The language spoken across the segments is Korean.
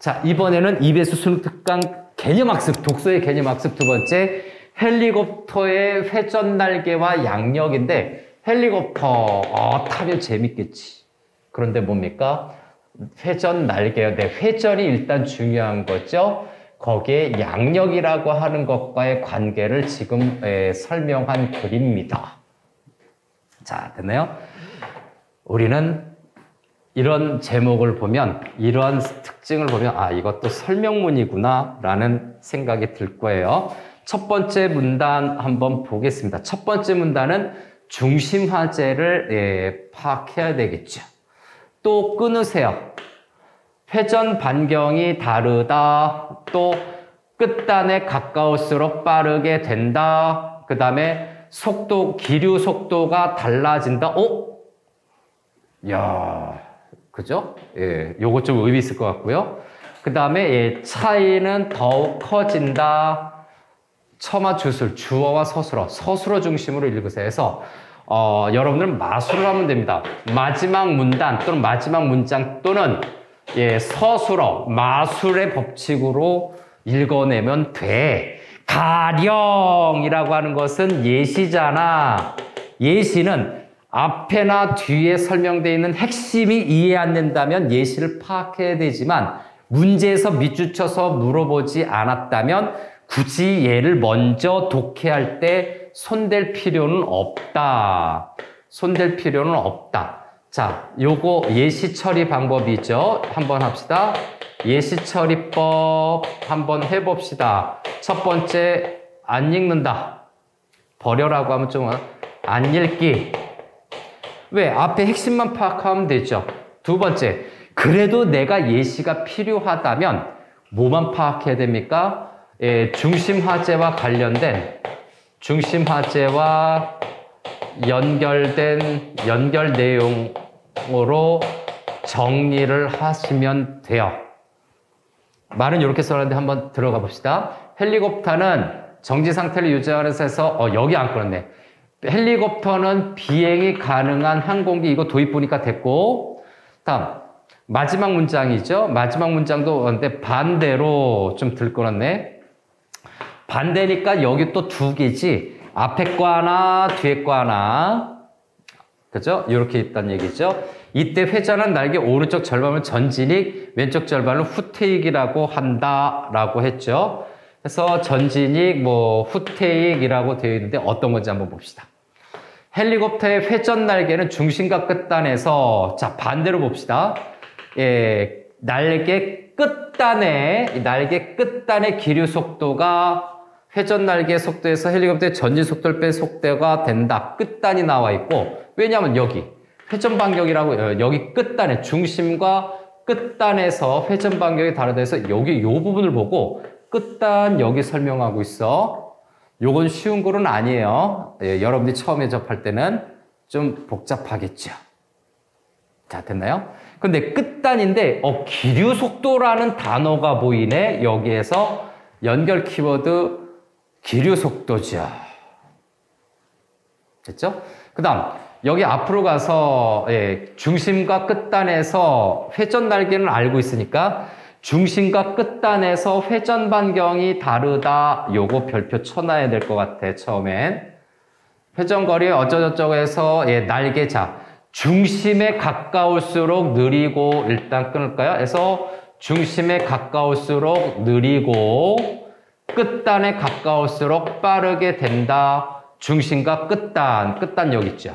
자, 이번에는 EBS 수능 특강 개념학습, 독서의 개념학습 두 번째, 헬리콥터의 회전 날개와 양력인데, 헬리콥터, 타면 재밌겠지. 그런데 뭡니까? 회전 날개요. 네, 회전이 일단 중요한 거죠. 거기에 양력이라고 하는 것과의 관계를 지금 설명한 글입니다. 자, 됐나요? 우리는 이런 제목을 보면, 이러한 특징을 보면, 아, 이것도 설명문이구나 라는 생각이 들 거예요. 첫 번째 문단 한번 보겠습니다. 첫 번째 문단은 중심화제를 파악해야 되겠죠. 또 끊으세요. 회전 반경이 다르다. 또 끝단에 가까울수록 빠르게 된다. 그 다음에 속도, 기류 속도가 달라진다. 야, 그죠? 예, 요거 좀 의미 있을 것 같고요. 그 다음에 차이는 더욱 커진다. 처마 주술, 주어와 서술어, 서술어 중심으로 읽으세요. 해서 여러분들은 마술을 하면 됩니다. 마지막 문단 또는 마지막 문장 또는 서술어, 마술의 법칙으로 읽어내면 돼. 가령이라고 하는 것은 예시잖아. 예시는 앞에나 뒤에 설명되어 있는 핵심이 이해 안 된다면 예시를 파악해야 되지만 문제에서 밑줄쳐서 물어보지 않았다면 굳이 얘를 먼저 독해할 때 손댈 필요는 없다. 손댈 필요는 없다. 자, 요거 예시 처리 방법이죠. 한번 합시다. 예시 처리법 한번 해봅시다. 첫 번째, 안 읽는다. 버려라고 하면 좀 안 읽기. 왜? 앞에 핵심만 파악하면 되죠. 두 번째, 그래도 내가 예시가 필요하다면 뭐만 파악해야 됩니까? 중심화제와 관련된, 중심화제와 연결된 연결 내용으로 정리를 하시면 돼요. 말은 이렇게 써놨는데 한번 들어가 봅시다. 헬리콥터는 정지 상태를 유지하는 데서 여기 안 끌었네. 헬리콥터는 비행이 가능한 항공기, 이거 도입 보니까 됐고, 다음 마지막 문장이죠. 마지막 문장도 근데 반대로 좀 들끓었네. 반대니까 여기 또 두 개지. 앞에 거 하나, 뒤에 거 하나. 그죠? 이렇게 있다는 얘기죠. 이때 회전한 날개 오른쪽 절반을 전진익, 왼쪽 절반을 후퇴익이라고 한다라고 했죠. 그래서 전진익, 후퇴익이라고 되어 있는데 어떤 건지 한번 봅시다. 헬리콥터의 회전 날개는 중심과 끝단에서, 자, 반대로 봅시다. 날개 끝단의 기류 속도가 회전 날개 속도에서 헬리콥터의 전진 속도를 뺀 속도가 된다. 끝단이 나와 있고, 왜냐하면 여기 회전 반경이라고, 여기 끝단에 중심과 끝단에서 회전 반경이 다르다 해서 여기 요 부분을 보고 끝단 여기 설명하고 있어. 요건 쉬운 글은 아니에요. 여러분들이 처음에 접할 때는 좀 복잡하겠죠. 자, 됐나요? 근데 끝단인데 기류 속도라는 단어가 보이네. 여기에서 연결 키워드 기류 속도죠. 됐죠? 그 다음 여기 앞으로 가서 중심과 끝단에서 회전 날개는 알고 있으니까 중심과 끝단에서 회전 반경이 다르다. 요거 별표 쳐놔야 될 것 같아. 처음엔 회전거리 어쩌저쩌고 해서 날개, 자, 중심에 가까울수록 느리고, 일단 끊을까요? 그래서 중심에 가까울수록 느리고 끝단에 가까울수록 빠르게 된다. 중심과 끝단 여기 있죠.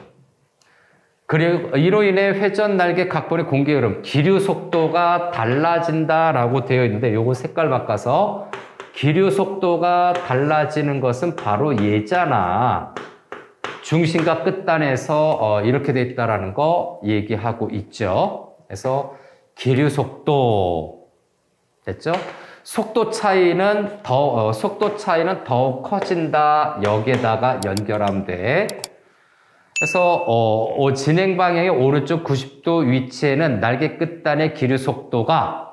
그리고 이로 인해 회전 날개 각본의 공기 흐름, 기류 속도가 달라진다라고 되어 있는데 요거 색깔 바꿔서 기류 속도가 달라지는 것은 바로 얘잖아. 중심과 끝단에서 이렇게 돼 있다라는 거 얘기하고 있죠. 그래서 기류 속도 됐죠? 속도 차이는 더욱 커진다. 여기에다가 연결하면 돼. 그래서 진행 방향의 오른쪽 90도 위치에는 날개 끝단의 기류 속도가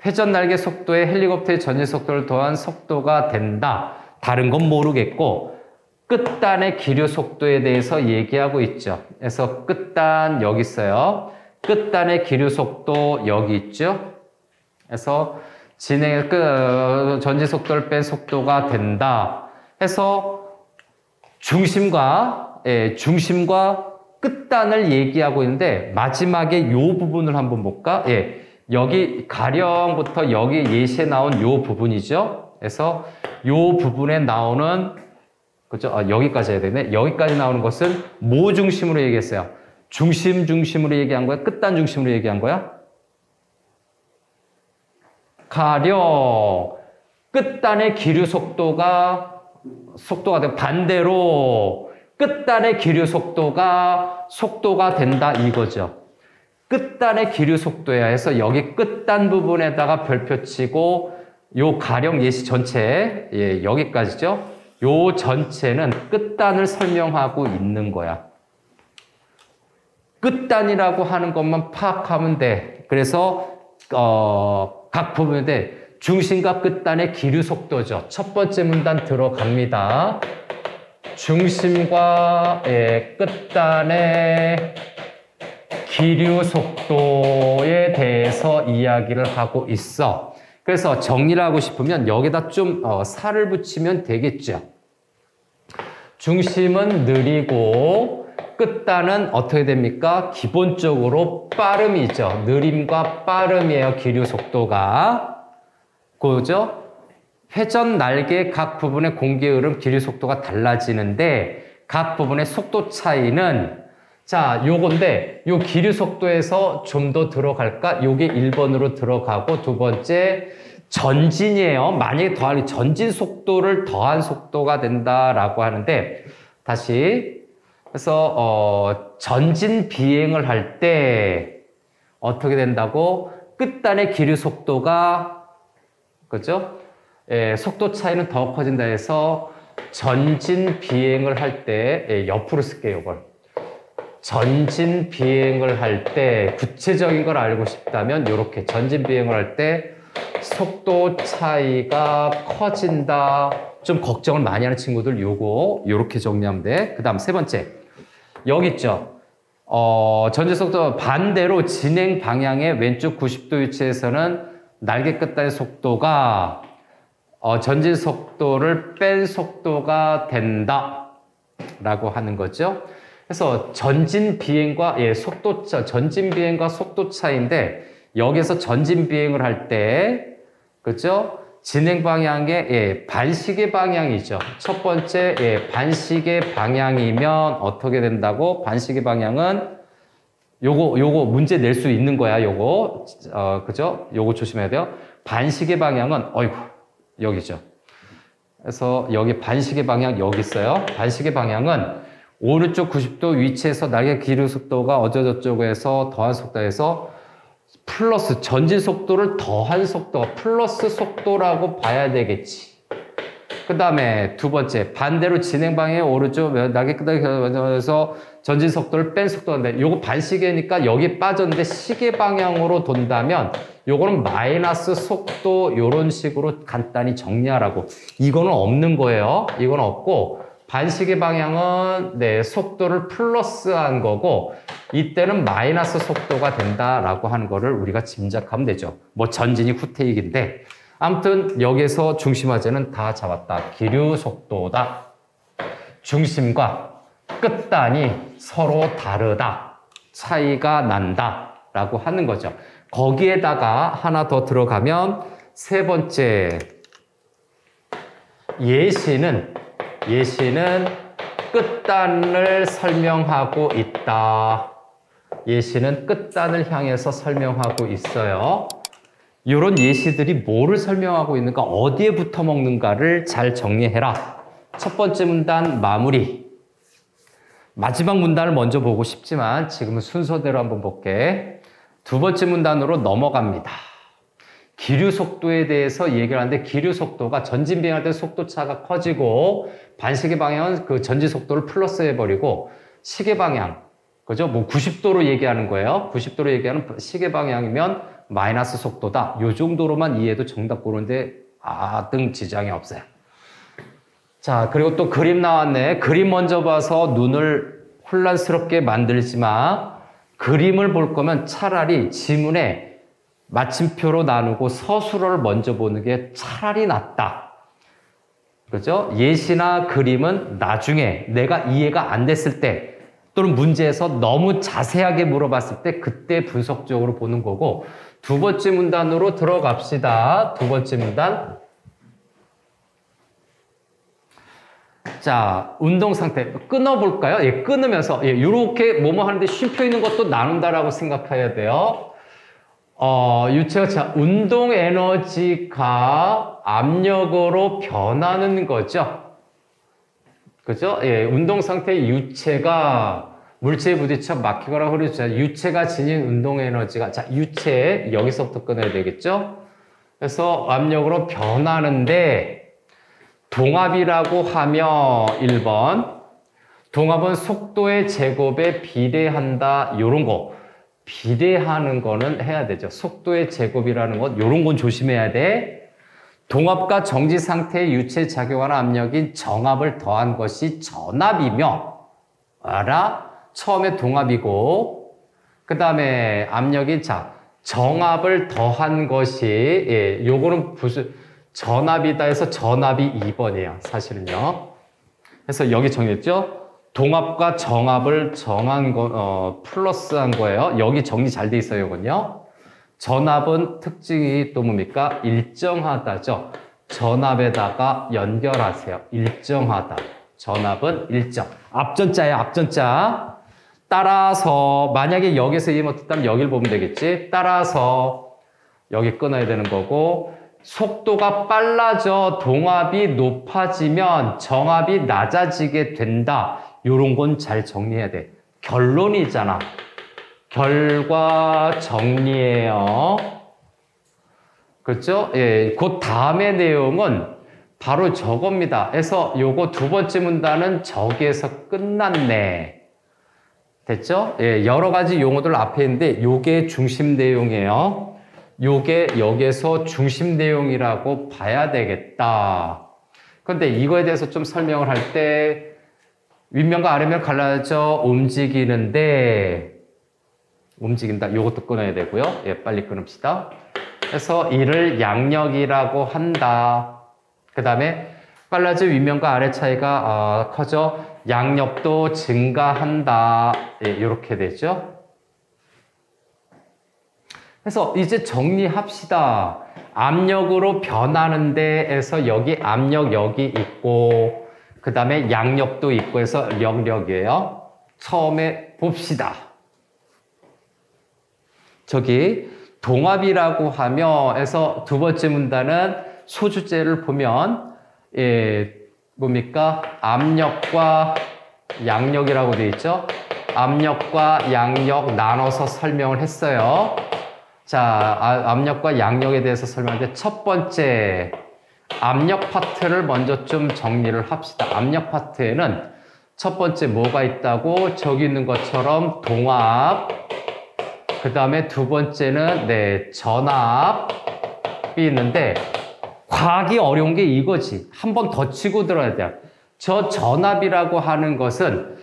회전 날개 속도에 헬리콥터의 전진 속도를 더한 속도가 된다. 다른 건 모르겠고 끝단의 기류 속도에 대해서 얘기하고 있죠. 그래서 끝단 여기 있어요. 끝단의 기류 속도 여기 있죠. 그래서 진행의 전진 속도를 뺀 속도가 된다. 해서 중심과 끝단을 얘기하고 있는데 마지막에 요 부분을 한번 볼까? 여기 가령부터 여기 예시에 나온 요 부분이죠. 그래서 요 부분에 나오는 그죠? 여기까지 해야 되네. 여기까지 나오는 것은 뭐 중심으로 얘기했어요? 중심으로 얘기한 거야? 끝단 중심으로 얘기한 거야? 가령 끝단의 기류 속도가 된 반대로 끝단의 기류 속도가 된다 이거죠. 끝단의 기류 속도야 해서 여기 끝단 부분에다가 별표 치고 요 가령 예시 전체 여기까지죠. 요 전체는 끝단을 설명하고 있는 거야. 끝단이라고 하는 것만 파악하면 돼. 그래서 각 부분인데 중심과 끝단의 기류 속도죠. 첫 번째 문단 들어갑니다. 중심과 끝단의 기류 속도에 대해서 이야기를 하고 있어. 그래서 정리를 하고 싶으면 여기다 좀 살을 붙이면 되겠죠. 중심은 느리고 끝단은 어떻게 됩니까? 기본적으로 빠름이죠. 느림과 빠름이에요. 기류 속도가. 그죠? 회전 날개 각 부분의 공기 흐름 기류 속도가 달라지는데 각 부분의 속도 차이는 자, 요건데 요 기류 속도에서 좀 더 들어갈까? 요게 1번으로 들어가고 두 번째 전진이에요. 만약에 더하면 전진 속도를 더한 속도가 된다라고 하는데 다시 그래서 전진 비행을 할 때 어떻게 된다고? 끝단의 기류 속도가 그죠? 속도 차이는 더 커진다 해서 전진 비행을 할 때 옆으로 쓸게요, 이걸. 전진 비행을 할 때 구체적인 걸 알고 싶다면 이렇게 전진 비행을 할 때 속도 차이가 커진다. 좀 걱정을 많이 하는 친구들 요렇게 정리하면 돼. 그 다음 세 번째. 여기 있죠. 전진 속도 반대로 진행 방향의 왼쪽 90도 위치에서는 날개 끝단의 속도가 전진 속도를 뺀 속도가 된다. 라고 하는 거죠. 그래서 전진 비행과 전진 비행과 속도 차이인데 여기서 전진 비행을 할 때 그죠? 진행 방향의 반시계 방향이죠. 첫 번째 반시계 방향이면 어떻게 된다고? 반시계 방향은 요거 문제 낼 수 있는 거야. 요거 그죠? 요거 조심해야 돼요. 반시계 방향은 여기죠. 그래서 여기 반시계 방향 여기 있어요. 반시계 방향은 오른쪽 90도 위치에서 날개 기류 속도가 어쩌저쩌고 해서 더한 속도에서 플러스 전진 속도를 더한 속도가 플러스 속도라고 봐야 되겠지. 그 다음에 두 번째 반대로 진행 방향의 오른쪽 날개 끝에서 전진 속도를 뺀 속도인데 요거 반시계니까 여기 빠졌는데 시계 방향으로 돈다면 요거는 마이너스 속도 요런 식으로 간단히 정리하라고. 이거는 없는 거예요. 이건 없고 반시계 방향은 속도를 플러스한 거고 이때는 마이너스 속도가 된다라고 하는 거를 우리가 짐작하면 되죠. 뭐 전진이 후퇴익인데 아무튼 여기서 중심화제는 다 잡았다. 기류 속도다. 중심과 끝단이 서로 다르다. 차이가 난다. 라고 하는 거죠. 거기에다가 하나 더 들어가면 세 번째 예시는 끝단을 설명하고 있다. 예시는 끝단을 향해서 설명하고 있어요. 이런 예시들이 뭐를 설명하고 있는가, 어디에 붙어 먹는가를 잘 정리해라. 첫 번째 문단 마무리. 마지막 문단을 먼저 보고 싶지만 지금은 순서대로 한번 볼게. 두 번째 문단으로 넘어갑니다. 기류 속도에 대해서 얘기를 하는데 기류 속도가 전진 비행할 때 속도 차가 커지고 반시계 방향은 그 전진 속도를 플러스 해버리고 시계 방향, 그죠? 뭐 90도로 얘기하는 거예요. 90도로 얘기하는 시계 방향이면 마이너스 속도다. 요 정도로만 이해해도 정답 고르는데 등 지장이 없어요. 자, 그리고 또 그림 나왔네. 그림 먼저 봐서 눈을 혼란스럽게 만들지 마. 그림을 볼 거면 차라리 지문에 마침표로 나누고 서술어를 먼저 보는 게 차라리 낫다. 그죠? 예시나 그림은 나중에 내가 이해가 안 됐을 때 또는 문제에서 너무 자세하게 물어봤을 때 그때 분석적으로 보는 거고 두 번째 문단으로 들어갑시다. 두 번째 문단. 자, 운동 상태 끊어볼까요? 예, 끊으면서 이렇게 뭐뭐 하는데 쉼표 있는 것도 나눈다라고 생각해야 돼요. 유체가 자, 운동 에너지가 압력으로 변하는 거죠. 그죠? 예, 운동 상태의 유체가 물체에 부딪혀 막히거나 흐르죠. 유체가 지닌 운동 에너지가 자, 유체 여기서부터 끊어야 되겠죠? 그래서 압력으로 변하는데 동압이라고 하며 1번 동압은 속도의 제곱에 비례한다. 요런 거 비례하는 거는 해야 되죠. 속도의 제곱이라는 것 요런 건 조심해야 돼. 동압과 정지 상태의 유체에 작용하는 압력인 정압을 더한 것이 전압이며 알아? 처음에 동압이고 그 다음에 압력이 자 정압을 더한 것이 요거는 무슨 전압이다 해서 전압이 2번이에요. 사실은요. 그래서 여기 정했죠? 동압과 정압을 정한 거, 플러스한 거예요. 여기 정리 잘 돼 있어요, 이건요. 전압은 특징이 또 뭡니까? 일정하다죠. 전압에다가 연결하세요. 일정하다. 전압은 일정. 앞전자예요, 앞전자. 따라서, 만약에 여기서 이해 못했다면 여기를 보면 되겠지? 따라서, 여기 끊어야 되는 거고, 속도가 빨라져 동압이 높아지면 정압이 낮아지게 된다. 요런 건 잘 정리해야 돼. 결론이잖아. 결과 정리예요. 그렇죠? 예, 그 다음의 내용은 바로 저겁니다. 그래서 요거 두 번째 문단은 저기에서 끝났네. 됐죠? 예, 여러 가지 용어들 앞에 있는데 요게 중심 내용이에요. 요게 여기에서 중심 내용이라고 봐야 되겠다. 그런데 이거에 대해서 좀 설명을 할 때 윗면과 아래면 갈라져 움직이는데 움직인다. 요것도 끊어야 되고요. 예, 빨리 끊읍시다. 그래서 이를 양력이라고 한다. 그 다음에 빨라진 윗면과 아래 차이가 커져 양력도 증가한다. 예, 이렇게 되죠. 그래서 이제 정리합시다. 압력으로 변하는 데에서 여기 압력 여기 있고 그 다음에 양력도 있고 해서 력이에요. 처음에 봅시다. 저기 동압이라고 하며 해서 두 번째 문단은 소주제를 보면 뭡니까? 압력과 양력이라고 되어 있죠. 압력과 양력 나눠서 설명을 했어요. 자, 압력과 양력에 대해서 설명하는데 첫 번째 압력 파트를 먼저 좀 정리를 합시다. 압력 파트에는 첫 번째 뭐가 있다고? 저기 있는 것처럼 동압, 그 다음에 두 번째는 전압이 있는데 과학이 어려운 게 이거지. 한 번 더 치고 들어야 돼요. 저 전압이라고 하는 것은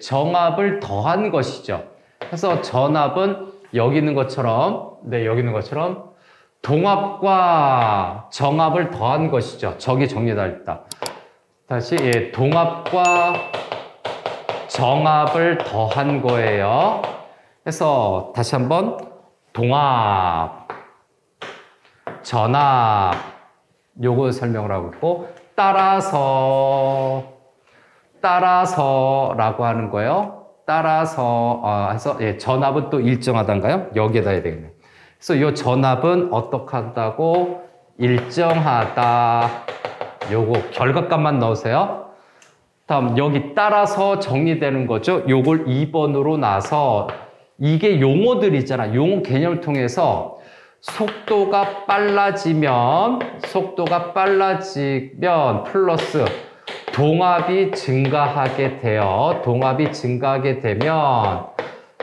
정압을 더한 것이죠. 그래서 전압은 여기 있는 것처럼, 여기 있는 것처럼 동압과 정압을 더한 것이죠. 저기 정리되어 있다. 다시, 동압과 정압을 더한 거예요. 그래서 다시 한번 동압, 전압, 요거 설명을 하고 있고, 따라서라고 하는 거예요. 따라서 해서 전압은 또 일정하단가요? 여기에다 해야 되겠네. 그래서 이 전압은 어떻게 한다고? 일정하다. 요거 결과값만 넣으세요. 다음 여기 따라서 정리되는 거죠. 요걸 2번으로 놔서 이게 용어들이잖아. 용어 개념을 통해서 속도가 빨라지면 플러스 동압이 증가하게 돼요. 동압이 증가하게 되면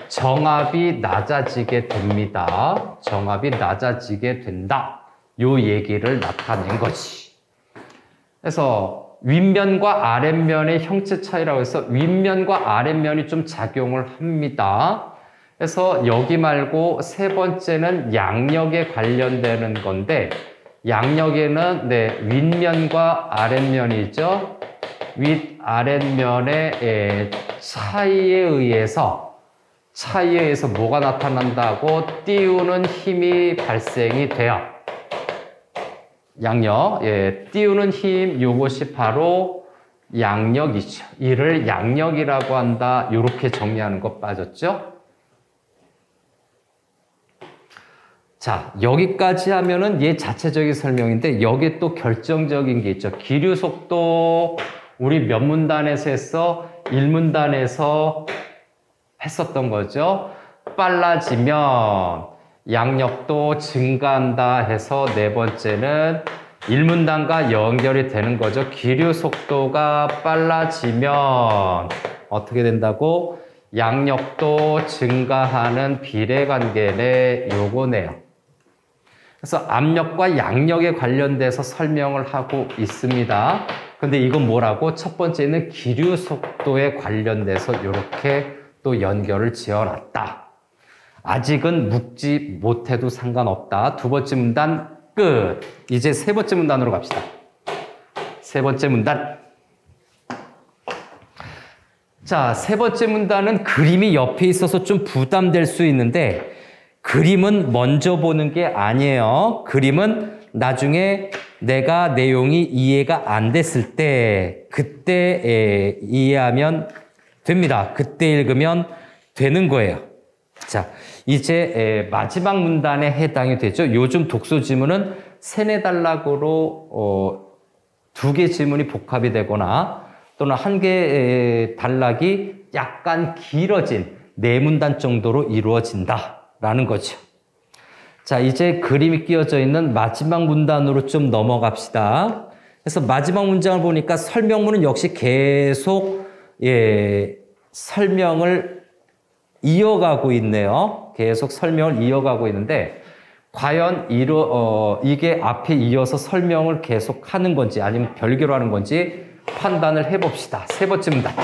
정압이 낮아지게 됩니다. 정압이 낮아지게 된다. 요 얘기를 나타낸 거지. 그래서 윗면과 아랫면의 형체 차이라고 해서 윗면과 아랫면이 좀 작용을 합니다. 그래서 여기 말고 세 번째는 양력에 관련되는 건데 양력에는 네, 윗면과 아랫면이죠. 윗 아랫면의 차이에 의해서 뭐가 나타난다고 띄우는 힘이 발생이 돼요. 양력, 예, 띄우는 힘 요것이 바로 양력이죠. 이를 양력이라고 한다. 이렇게 정리하는 거 빠졌죠? 자, 여기까지 하면은 얘 자체적인 설명인데 여기에 또 결정적인 게 있죠. 기류 속도 우리 몇 문단에서 했어? 1문단에서 했었던 거죠. 빨라지면 양력도 증가한다 해서 네 번째는 1문단과 연결이 되는 거죠. 기류 속도가 빨라지면 어떻게 된다고? 양력도 증가하는 비례관계네 요거네요. 그래서 압력과 양력에 관련돼서 설명을 하고 있습니다. 근데 이건 뭐라고? 첫 번째는 기류 속도에 관련돼서 이렇게 또 연결을 지어놨다. 아직은 묻지 못해도 상관없다. 두 번째 문단 끝. 이제 세 번째 문단으로 갑시다. 세 번째 문단. 자, 세 번째 문단은 그림이 옆에 있어서 좀 부담될 수 있는데 그림은 먼저 보는 게 아니에요. 그림은 나중에 내가 내용이 이해가 안 됐을 때 그때 이해하면 됩니다. 그때 읽으면 되는 거예요. 자, 이제 마지막 문단에 해당이 되죠. 요즘 독서 지문은 세네 단락으로 두 개 지문이 복합이 되거나 또는 한 개 단락이 약간 길어진 네 문단 정도로 이루어진다라는 거죠. 자, 이제 그림이 끼워져 있는 마지막 문단으로 좀 넘어갑시다. 그래서 마지막 문장을 보니까 설명문은 역시 계속 설명을 이어가고 있네요. 계속 설명을 이어가고 있는데 과연 이게 앞에 이어서 설명을 계속 하는 건지 아니면 별개로 하는 건지 판단을 해봅시다. 세 번째 문단.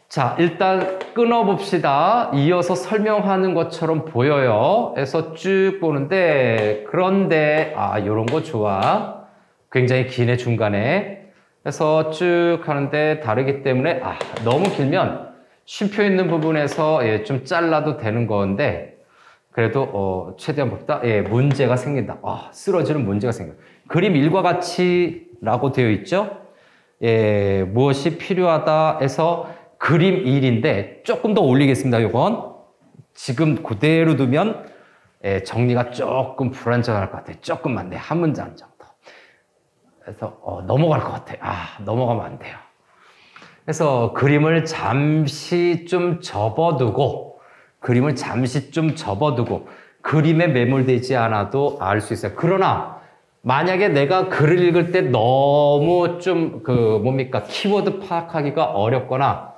자, 일단 끊어봅시다. 이어서 설명하는 것처럼 보여요. 그래서 쭉 보는데 그런데 이런 거 좋아. 굉장히 기네 중간에. 그래서 쭉 하는데 다르기 때문에 너무 길면 쉼표 있는 부분에서 좀 잘라도 되는 건데 그래도 최대한 봅시다. 문제가 생긴다. 쓰러지는 문제가 생긴다. 그림 1과 같이 라고 되어 있죠. 무엇이 필요하다 해서 그림 1인데 조금 더 올리겠습니다. 이건 지금 그대로 두면 정리가 조금 불안정할 것 같아요. 조금만 한 문장 정도. 그래서 넘어갈 것 같아요. 넘어가면 안 돼요. 그래서 그림을 잠시 좀 접어두고 그림에 매몰되지 않아도 알 수 있어요. 그러나 만약에 내가 글을 읽을 때 너무 좀 키워드 파악하기가 어렵거나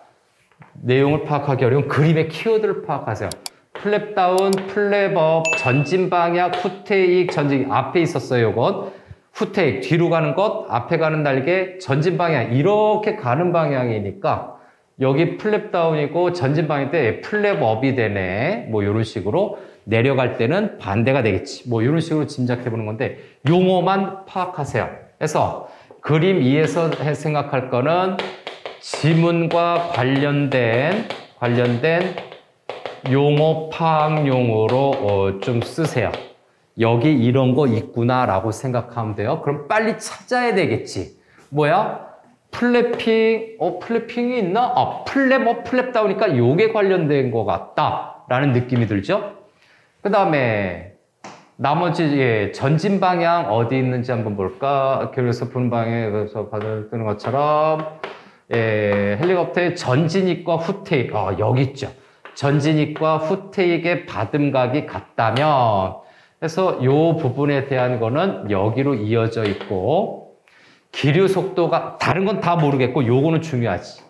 내용을 파악하기 어려운 그림의 키워드를 파악하세요. 플랩다운, 플랩업, 전진 방향, 후테이크, 전진 앞에 있었어요. 이건 후테이크 뒤로 가는 것, 앞에 가는 날개, 전진 방향 이렇게 가는 방향이니까 여기 플랩다운이고 전진 방향 때 플랩업이 되네. 이런 식으로 내려갈 때는 반대가 되겠지. 이런 식으로 짐작해 보는 건데 용어만 파악하세요. 그래서 그림 2에서 생각할 거는 지문과 관련된 용어 파악용으로 좀 쓰세요. 여기 이런 거 있구나라고 생각하면 돼요. 그럼 빨리 찾아야 되겠지. 뭐야? 플래핑, 플래핑이 있나? 플랩업, 플랩다우니까 요게 관련된 것 같다라는 느낌이 들죠? 그 다음에 나머지 전진 방향 어디 있는지 한번 볼까? 그래서 본 방향에서 받아들이는 것처럼 헬리콥터의 전진익과 후퇴익 여기 있죠. 전진익과 후퇴익의 받음각이 같다면 그래서 요 부분에 대한 거는 여기로 이어져 있고 기류 속도가 다른 건 다 모르겠고 요거는 중요하지.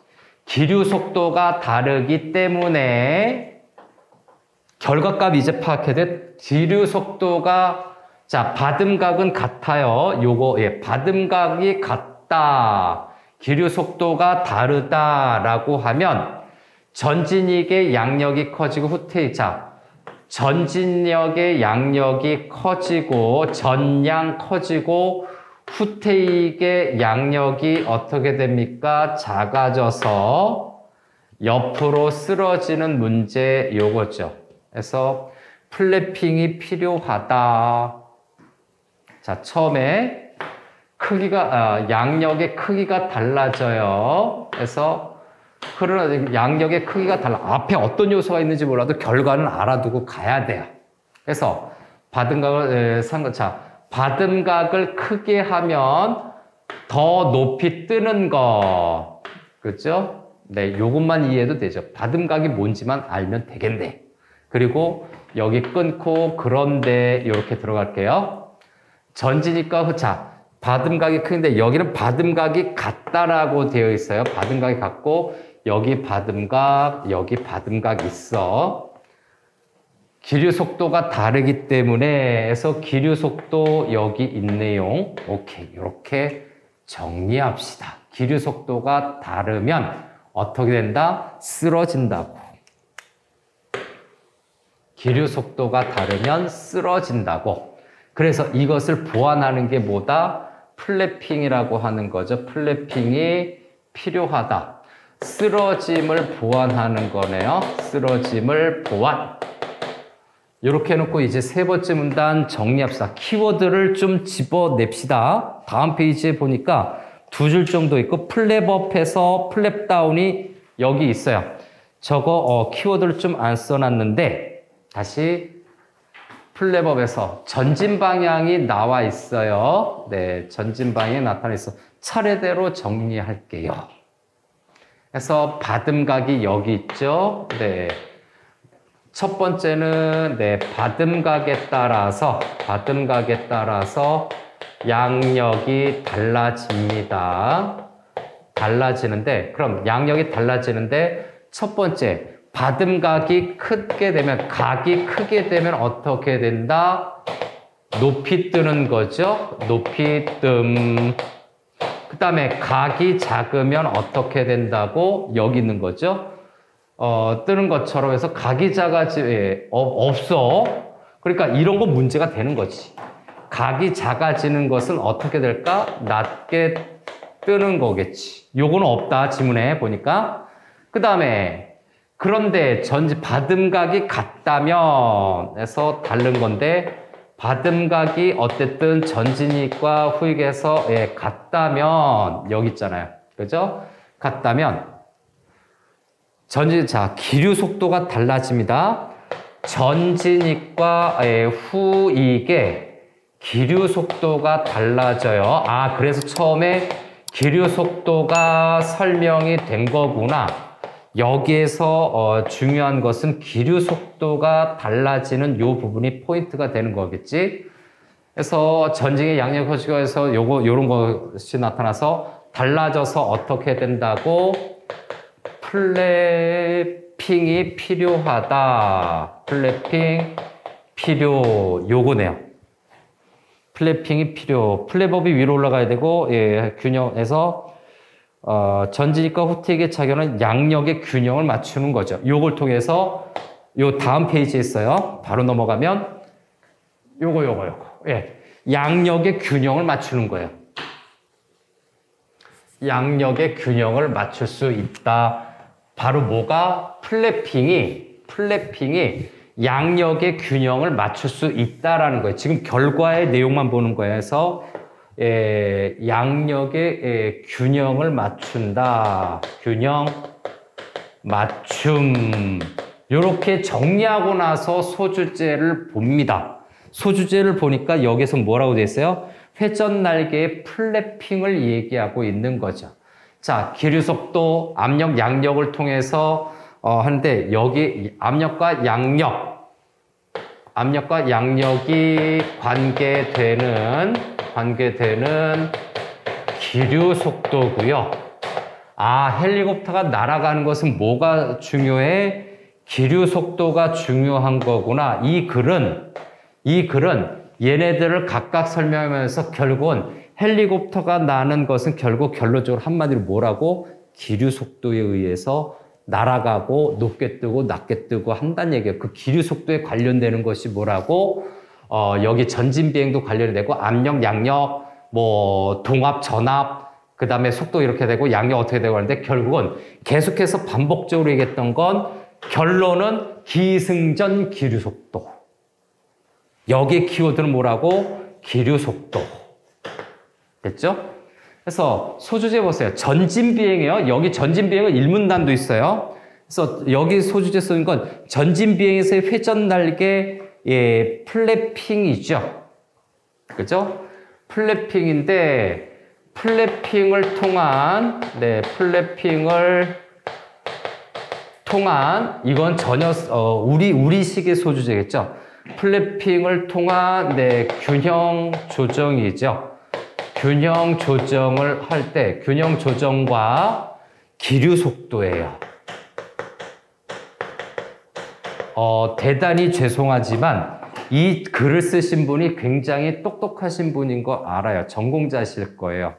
기류 속도가 다르기 때문에 결과값 이제 파악해야 돼. 기류 속도가 받음각은 같아요. 요거 받음각이 같다. 기류 속도가 다르다라고 하면 전진익의 양력이 커지고 후퇴익. 자, 전진력의 양력이 커지고 전량 커지고 후퇴익의 양력이 어떻게 됩니까? 작아져서 옆으로 쓰러지는 문제 요거죠. 그래서 플래핑이 필요하다. 자, 처음에 크기가 양력의 크기가 달라져요. 그래서 그러나 양력의 크기가 달라. 앞에 어떤 요소가 있는지 몰라도 결과는 알아두고 가야 돼요. 그래서 받음각을 받음각을 크게 하면 더 높이 뜨는 거. 그렇죠? 네, 요것만 이해해도 되죠. 받음각이 뭔지만 알면 되겠네. 그리고 여기 끊고 그런데 이렇게 들어갈게요. 전지니까 후차. 받음각이 큰데 여기는 받음각이 같다라고 되어 있어요. 받음각이 같고 여기 받음각, 여기 받음각 있어. 기류 속도가 다르기 때문에 해서 기류 속도 여기 있네요. 오케이, 이렇게 정리합시다. 기류 속도가 다르면 어떻게 된다? 쓰러진다고. 기류 속도가 다르면 쓰러진다고. 그래서 이것을 보완하는 게 뭐다? 플래핑이라고 하는 거죠. 플래핑이 필요하다. 쓰러짐을 보완하는 거네요. 쓰러짐을 보완. 이렇게 해놓고 이제 세 번째 문단 정리합시다. 키워드를 좀 집어냅시다. 다음 페이지에 보니까 두 줄 정도 있고 플랩업해서 플랩다운이 여기 있어요. 저거 키워드를 좀 안 써놨는데 다시 플랩업에서 전진 방향이 나와 있어요. 네, 전진 방향이 나타나 있어. 차례대로 정리할게요. 그래서 받음각이 여기 있죠. 네. 첫 번째는 네, 받음각에 따라서 양력이 달라집니다. 달라지는데 그럼 양력이 달라지는데 첫 번째 받음각이 크게 되면 각이 크게 되면 어떻게 된다? 높이 뜨는 거죠. 높이 뜸. 그 다음에 각이 작으면 어떻게 된다고? 여기 있는 거죠. 뜨는 것처럼 해서 각이 없어. 그러니까 이런 거 문제가 되는 거지. 각이 작아지는 것은 어떻게 될까? 낮게 뜨는 거겠지. 요거는 없다. 지문에 보니까. 그 다음에 그런데 받음각이 같다면 해서 다른 건데 받음각이 어쨌든 전진익과 후익에서 같다면 여기 있잖아요. 그죠? 같다면 기류 속도가 달라집니다. 전진익과 후익의 기류 속도가 달라져요. 그래서 처음에 기류 속도가 설명이 된 거구나. 여기에서 중요한 것은 기류 속도가 달라지는 요 부분이 포인트가 되는 거겠지. 그래서 전진의 양력 허식에서 요런 것이 나타나서 달라져서 어떻게 된다고? 플래핑이 필요하다. 플래핑 필요. 요거네요. 플래핑이 필요. 플랩업이 위로 올라가야 되고, 균형에서 전진익과 후퇴익의 차견은 양력의 균형을 맞추는 거죠. 요걸 통해서 요 다음 페이지에 있어요. 바로 넘어가면 요거. 양력의 균형을 맞추는 거예요. 양력의 균형을 맞출 수 있다. 바로 뭐가? 플래핑이 양력의 균형을 맞출 수 있다라는 거예요. 지금 결과의 내용만 보는 거예요. 그래서 양력의 균형을 맞춘다. 균형, 맞춤. 이렇게 정리하고 나서 소주제를 봅니다. 소주제를 보니까 여기서 뭐라고 되어 있어요? 회전 날개의 플래핑을 얘기하고 있는 거죠. 자, 기류 속도, 압력, 양력을 통해서 하는데 여기 압력과 양력이 관계되는 기류 속도고요. 헬리콥터가 날아가는 것은 뭐가 중요해? 기류 속도가 중요한 거구나. 이 글은 얘네들을 각각 설명하면서 결국은 헬리콥터가 나는 것은 결국 결론적으로 한마디로 뭐라고? 기류 속도에 의해서 날아가고 높게 뜨고 낮게 뜨고 한다는 얘기예요. 그 기류 속도에 관련되는 것이 뭐라고? 여기 전진 비행도 관련이 되고 압력, 양력, 뭐 동압, 전압, 그 다음에 속도 이렇게 되고 양력 어떻게 되고 하는데 결국은 계속해서 반복적으로 얘기했던 건 결론은 기승전 기류 속도. 여기 키워드는 뭐라고? 기류 속도. 됐죠? 그래서 소주제 보세요. 전진 비행이에요. 여기 전진 비행은 일문단도 있어요. 그래서 여기 소주제 쓰는 건 전진 비행에서의 회전 날개 플래핑이죠. 그죠? 플래핑인데 플래핑을 통한 이건 전혀 우리식의 소주제겠죠. 플래핑을 통한 균형 조정이죠. 균형 조정을 할 때 균형 조정과 기류 속도예요. 대단히 죄송하지만 이 글을 쓰신 분이 굉장히 똑똑하신 분인 거 알아요. 전공자실 거예요.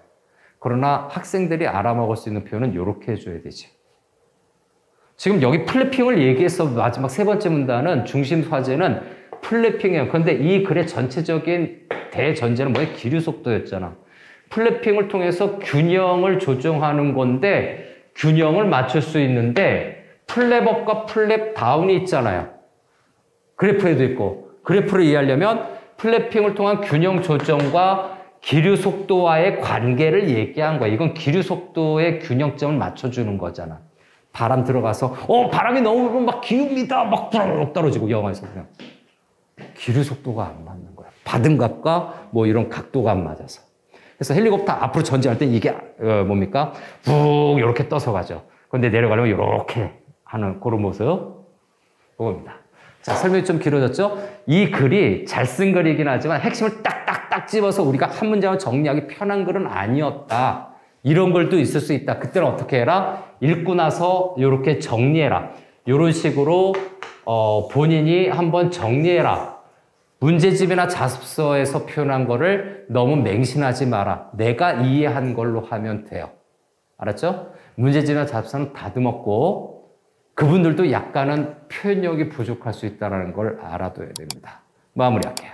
그러나 학생들이 알아먹을 수 있는 표현은 이렇게 해줘야 되지. 지금 여기 플래핑을 얘기해서 마지막 세 번째 문단은 중심 화제는 플래핑이에요. 그런데 이 글의 전체적인 대전제는 뭐예요? 기류 속도였잖아. 플래핑을 통해서 균형을 조정하는 건데 균형을 맞출 수 있는데 플랩업과 플랩다운이 있잖아요. 그래프에도 있고 그래프를 이해하려면 플래핑을 통한 균형 조정과 기류 속도와의 관계를 얘기한 거야. 이건 기류 속도의 균형점을 맞춰주는 거잖아. 바람 들어가서 바람이 너무 불면 막 기웁니다. 막 부르륵 떨어지고 영화에서 그냥 기류 속도가 안 맞는 거야. 받은 값과 뭐 이런 각도가 안 맞아서. 그래서 헬리콥터 앞으로 전진할 때 이게 뭡니까? 푹 이렇게 떠서 가죠. 근데 내려가려면 이렇게 하는 그런 모습 그겁니다. 자, 설명이 좀 길어졌죠? 이 글이 잘 쓴 글이긴 하지만 핵심을 딱딱딱 집어서 우리가 한 문장을 정리하기 편한 글은 아니었다. 이런 글도 있을 수 있다. 그때는 어떻게 해라? 읽고 나서 이렇게 정리해라. 이런 식으로 본인이 한번 정리해라. 문제집이나 자습서에서 표현한 거를 너무 맹신하지 마라. 내가 이해한 걸로 하면 돼요. 알았죠? 문제집이나 자습서는 다듬었고 그분들도 약간은 표현력이 부족할 수 있다는 걸 알아둬야 됩니다. 마무리할게요.